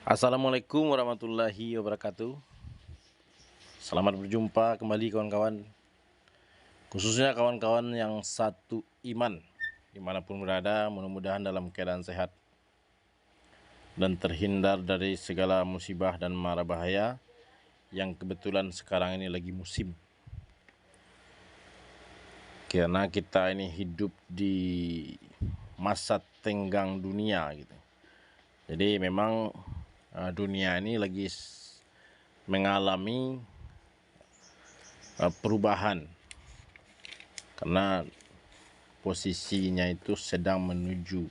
Assalamualaikum warahmatullahi wabarakatuh. Selamat berjumpa kembali kawan-kawan, khususnya kawan-kawan yang satu iman dimanapun berada. Mudah-mudahan dalam keadaan sehat dan terhindar dari segala musibah dan mara bahaya yang kebetulan sekarang ini lagi musim, karena kita ini hidup di masa tenggang dunia gitu. Jadi memang dunia ini lagi mengalami perubahan, karena posisinya itu sedang menuju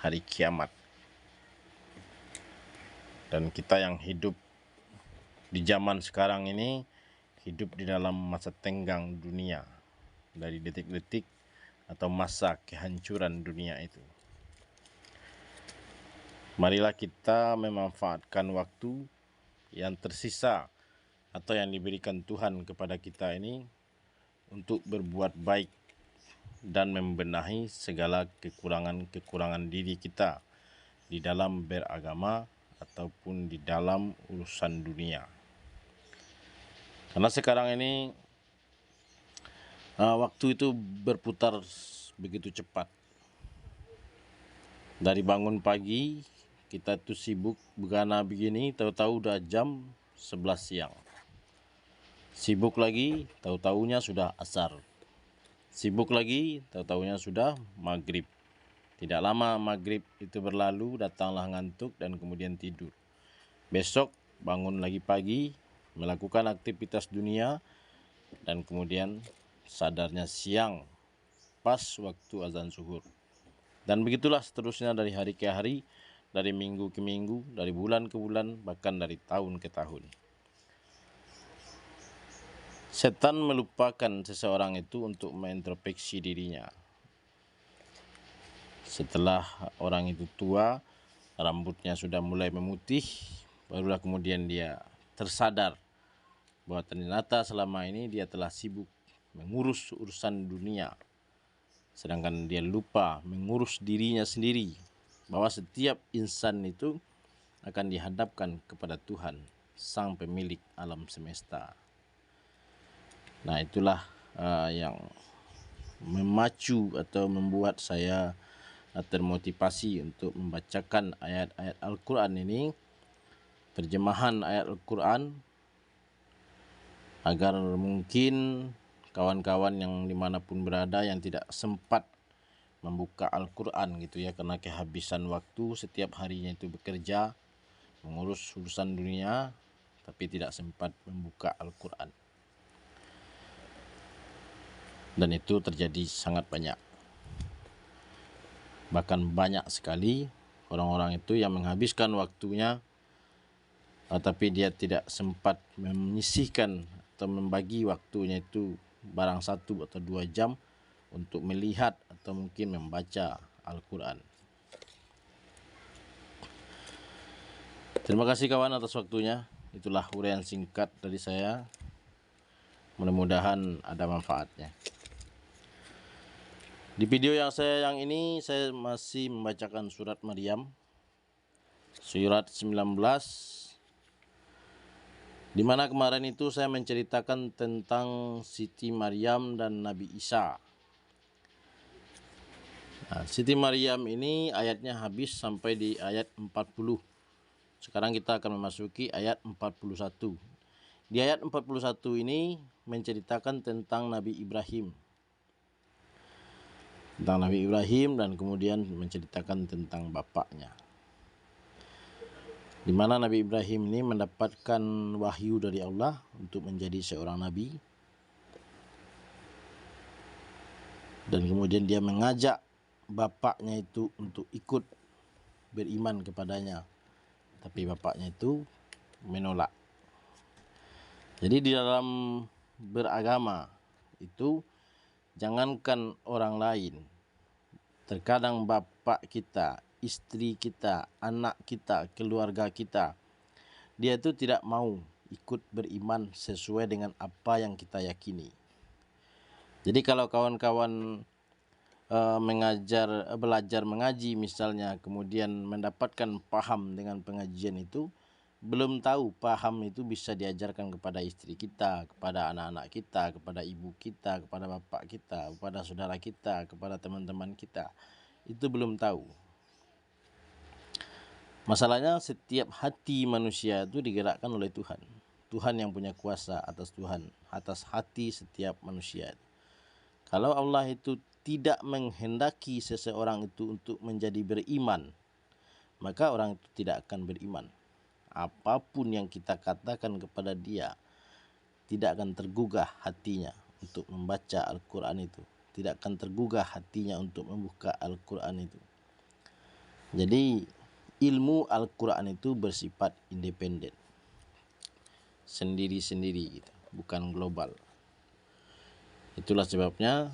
hari kiamat. Dan kita yang hidup di zaman sekarang ini hidup di dalam masa tenggang dunia, dari detik-detik atau masa kehancuran dunia itu. Marilah kita memanfaatkan waktu yang tersisa atau yang diberikan Tuhan kepada kita ini untuk berbuat baik dan membenahi segala kekurangan-kekurangan diri kita di dalam beragama ataupun di dalam urusan dunia. Karena sekarang ini waktu itu berputar begitu cepat. Dari bangun pagi kita tuh sibuk begana begini, tahu-tahu udah jam 11 siang. Sibuk lagi, tahu-tahunya sudah asar. Sibuk lagi, tahu-tahunya sudah maghrib. Tidak lama maghrib itu berlalu, datanglah ngantuk dan kemudian tidur. Besok bangun lagi pagi, melakukan aktivitas dunia, dan kemudian sadarnya siang, pas waktu azan zuhur. Dan begitulah seterusnya dari hari ke hari, dari minggu ke minggu, dari bulan ke bulan, bahkan dari tahun ke tahun. Setan melupakan seseorang itu untuk mengintrospeksi dirinya. Setelah orang itu tua, rambutnya sudah mulai memutih, barulah kemudian dia tersadar bahwa ternyata selama ini dia telah sibuk mengurus urusan dunia, sedangkan dia lupa mengurus dirinya sendiri, bahwa setiap insan itu akan dihadapkan kepada Tuhan, sang pemilik alam semesta. Nah, itulah yang memacu atau membuat saya termotivasi untuk membacakan ayat-ayat Al-Quran ini, terjemahan ayat Al-Quran, agar mungkin kawan-kawan yang dimanapun berada yang tidak sempat membuka Al-Quran gitu ya, karena kehabisan waktu setiap harinya itu bekerja mengurus urusan dunia, tapi tidak sempat membuka Al-Quran. Dan itu terjadi sangat banyak. Bahkan banyak sekali orang-orang itu yang menghabiskan waktunya, tapi dia tidak sempat menyisihkan atau membagi waktunya itu barang 1 atau 2 jam untuk melihat atau mungkin membaca Al-Quran. Terima kasih kawan atas waktunya. Itulah uraian singkat dari saya. Mudah-mudahan ada manfaatnya. Di video yang ini saya masih membacakan surat Maryam, surat 19, di mana kemarin itu saya menceritakan tentang Siti Maryam dan Nabi Isa. Nah, Siti Maryam ini ayatnya habis sampai di ayat 40. Sekarang kita akan memasuki ayat 41. Di ayat 41 ini menceritakan tentang Nabi Ibrahim. Dan kemudian menceritakan tentang bapaknya. Di mana Nabi Ibrahim ini mendapatkan wahyu dari Allah untuk menjadi seorang nabi. Dan kemudian dia mengajak bapaknya itu untuk ikut beriman kepadanya. Tapi bapaknya itu menolak. Jadi di dalam beragama itu, jangankan orang lain, terkadang bapak kita, istri kita, anak kita, keluarga kita, dia itu tidak mau ikut beriman sesuai dengan apa yang kita yakini. Jadi kalau kawan-kawan belajar mengaji misalnya, kemudian mendapatkan paham dengan pengajian itu, belum tahu paham itu bisa diajarkan kepada istri kita, kepada anak-anak kita, kepada ibu kita, kepada bapak kita, kepada saudara kita, kepada teman-teman kita. Itu belum tahu. Masalahnya setiap hati manusia itu digerakkan oleh Tuhan. Tuhan yang punya kuasa atas hati setiap manusia. Kalau Allah itu tidak menghendaki seseorang itu untuk menjadi beriman, maka orang itu tidak akan beriman. Apapun yang kita katakan kepada dia, tidak akan tergugah hatinya untuk membaca Al-Quran itu. Tidak akan tergugah hatinya untuk membuka Al-Quran itu. Jadi ilmu Al-Quran itu bersifat independen, sendiri-sendiri gitu, bukan global. Itulah sebabnya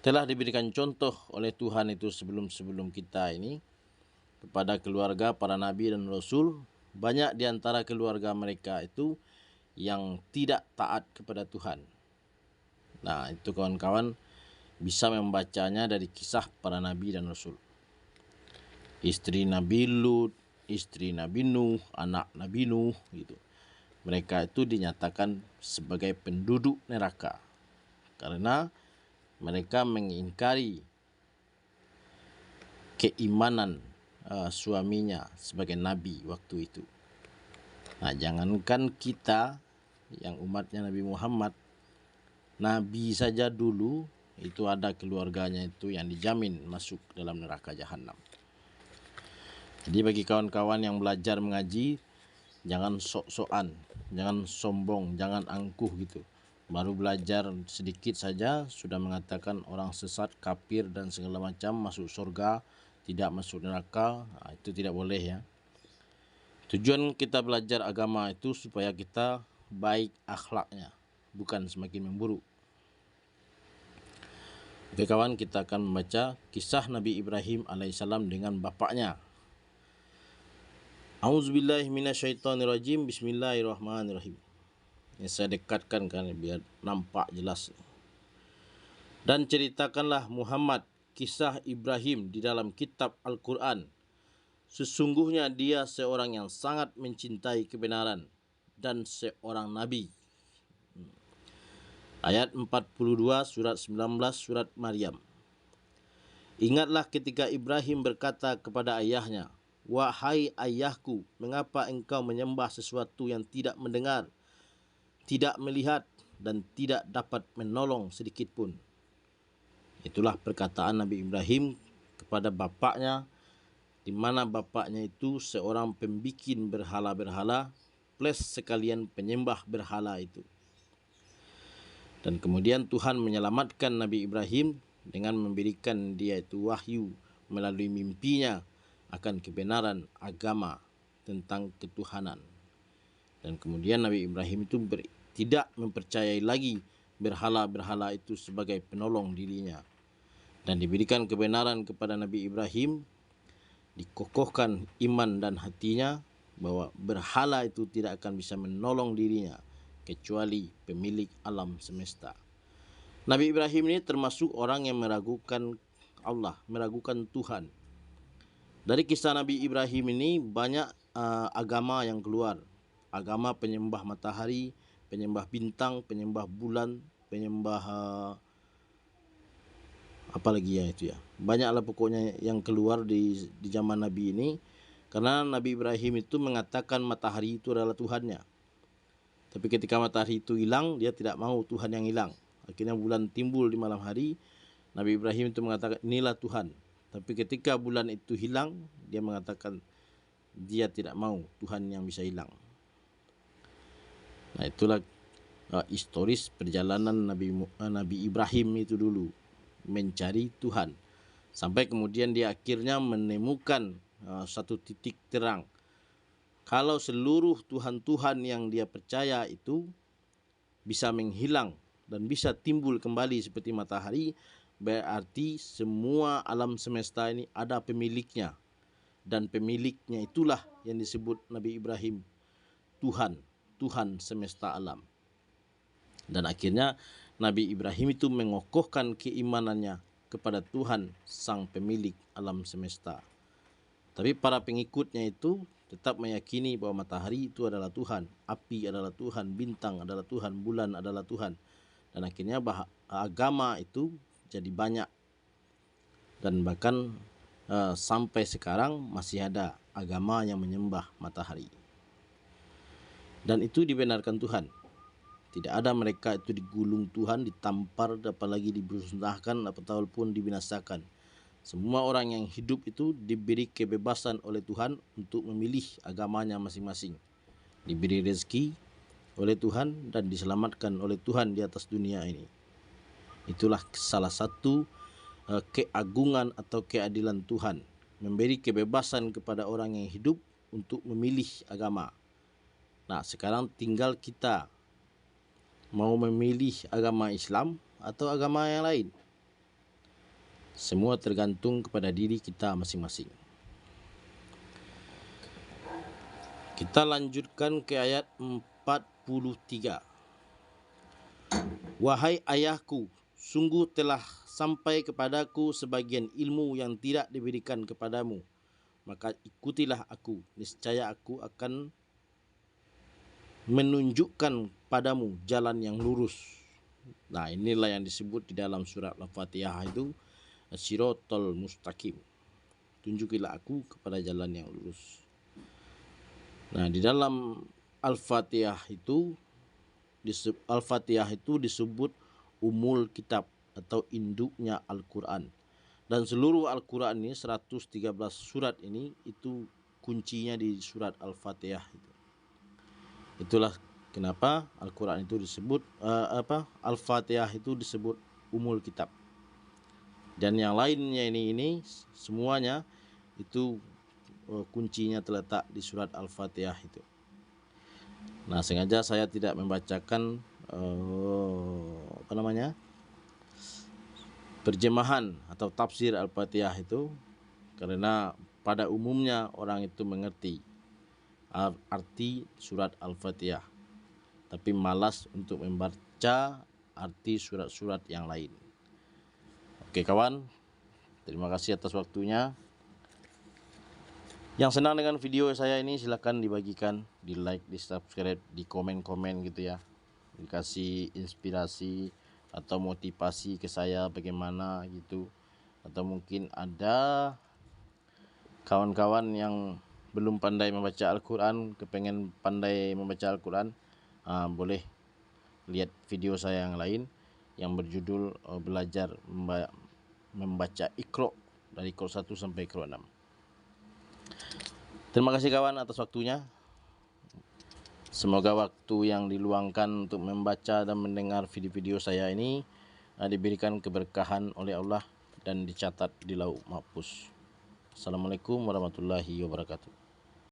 telah diberikan contoh oleh Tuhan itu sebelum kita ini kepada keluarga para nabi dan rasul. Banyak di antara keluarga mereka itu yang tidak taat kepada Tuhan. Nah, itu kawan-kawan bisa membacanya dari kisah para nabi dan rasul. Istri Nabi Lut, istri Nabi Nuh, anak Nabi Nuh gitu. Mereka itu dinyatakan sebagai penduduk neraka karena mereka mengingkari keimanan suaminya sebagai nabi waktu itu. Nah, jangankan kita yang umatnya Nabi Muhammad, nabi saja dulu itu ada keluarganya itu yang dijamin masuk dalam neraka jahanam. Jadi bagi kawan-kawan yang belajar mengaji, jangan sok-sokan, jangan sombong, jangan angkuh gitu. Baru belajar sedikit saja sudah mengatakan orang sesat, kafir dan segala macam, masuk surga, tidak masuk neraka. Nah, itu tidak boleh ya. Tujuan kita belajar agama itu supaya kita baik akhlaknya, bukan semakin memburuk. Oke kawan, kita akan membaca kisah Nabi Ibrahim alaihissalam dengan bapaknya. Auzubillahi minasyaitonirrajim. Bismillahirrahmanirrahim. Yang saya dekatkan kan biar nampak jelas. Dan ceritakanlah Muhammad kisah Ibrahim di dalam kitab Al-Quran. Sesungguhnya dia seorang yang sangat mencintai kebenaran dan seorang nabi. Ayat 42 surat 19 surat Maryam. Ingatlah ketika Ibrahim berkata kepada ayahnya, "Wahai ayahku, mengapa engkau menyembah sesuatu yang tidak mendengar, tidak melihat, dan tidak dapat menolong sedikit pun?" Itulah perkataan Nabi Ibrahim kepada bapaknya, di mana bapaknya itu seorang pembikin berhala-berhala plus sekalian penyembah berhala itu. Dan kemudian Tuhan menyelamatkan Nabi Ibrahim dengan memberikan dia itu wahyu melalui mimpinya akan kebenaran agama tentang ketuhanan. Dan kemudian Nabi Ibrahim itu tidak mempercayai lagi berhala-berhala itu sebagai penolong dirinya. Dan diberikan kebenaran kepada Nabi Ibrahim, dikokohkan iman dan hatinya bahwa berhala itu tidak akan bisa menolong dirinya kecuali pemilik alam semesta. Nabi Ibrahim ini termasuk orang yang meragukan Allah, meragukan Tuhan. Dari kisah Nabi Ibrahim ini banyak agama yang keluar. Agama penyembah matahari, penyembah bintang, penyembah bulan, penyembah apalagi ya itu ya. Banyaklah pokoknya yang keluar di zaman Nabi ini. Karena Nabi Ibrahim itu mengatakan matahari itu adalah Tuhannya. Tapi ketika matahari itu hilang, dia tidak mau Tuhan yang hilang. Akhirnya bulan timbul di malam hari. Nabi Ibrahim itu mengatakan inilah Tuhan. Tapi ketika bulan itu hilang, dia mengatakan dia tidak mau Tuhan yang bisa hilang. Nah, itulah historis perjalanan Nabi Ibrahim itu dulu mencari Tuhan, sampai kemudian dia akhirnya menemukan satu titik terang. Kalau seluruh Tuhan-Tuhan yang dia percaya itu bisa menghilang dan bisa timbul kembali seperti matahari, berarti semua alam semesta ini ada pemiliknya. Dan pemiliknya itulah yang disebut Nabi Ibrahim Tuhan, Tuhan semesta alam. Dan akhirnya Nabi Ibrahim itu mengokohkan keimanannya kepada Tuhan sang pemilik alam semesta. Tapi para pengikutnya itu tetap meyakini bahwa matahari itu adalah Tuhan, api adalah Tuhan, bintang adalah Tuhan, bulan adalah Tuhan. Dan akhirnya agama itu jadi banyak. Dan bahkan sampai sekarang masih ada agama yang menyembah matahari. Dan itu dibenarkan Tuhan. Tidak ada mereka itu digulung Tuhan, ditampar, apalagi dimusnahkan ataupun dibinasakan. Semua orang yang hidup itu diberi kebebasan oleh Tuhan untuk memilih agamanya masing-masing. Diberi rezeki oleh Tuhan dan diselamatkan oleh Tuhan di atas dunia ini. Itulah salah satu keagungan atau keadilan Tuhan. Memberi kebebasan kepada orang yang hidup untuk memilih agama. Nah, sekarang tinggal kita mau memilih agama Islam atau agama yang lain. Semua tergantung kepada diri kita masing-masing. Kita lanjutkan ke ayat 43. Wahai ayahku, sungguh telah sampai kepadaku sebagian ilmu yang tidak diberikan kepadamu. Maka ikutilah aku, niscaya aku akan menunjukkan padamu jalan yang lurus. Nah, inilah yang disebut di dalam surat Al-Fatihah itu As-Siratal Mustaqim. Tunjukilah aku kepada jalan yang lurus. Nah, di dalam Al-Fatihah itu disebut umul kitab atau induknya Al-Quran. Dan seluruh Al-Quran ini 113 surat ini itu kuncinya di surat Al-Fatihah itu. Itulah kenapa Al-Quran itu disebut Al-Fatihah itu disebut umul kitab. Dan yang lainnya ini semuanya itu kuncinya terletak di surat Al-Fatihah itu. Nah, sengaja saya tidak membacakan terjemahan atau tafsir Al-Fatihah itu karena pada umumnya orang itu mengerti arti surat Al-Fatihah, tapi malas untuk membaca arti surat-surat yang lain. Oke kawan, terima kasih atas waktunya. Yang senang dengan video saya ini silakan dibagikan, di like, di subscribe, di komen-komen gitu ya. Dikasih inspirasi atau motivasi ke saya bagaimana gitu. Atau mungkin ada kawan-kawan yang belum pandai membaca Al-Quran, kepengen pandai membaca Al-Quran, boleh lihat video saya yang lain yang berjudul belajar membaca Iqra dari Iqra 1 sampai Iqra 6. Terima kasih kawan atas waktunya. Semoga waktu yang diluangkan untuk membaca dan mendengar video-video saya ini diberikan keberkahan oleh Allah dan dicatat di lauh mahfuz. Assalamualaikum warahmatullahi wabarakatuh.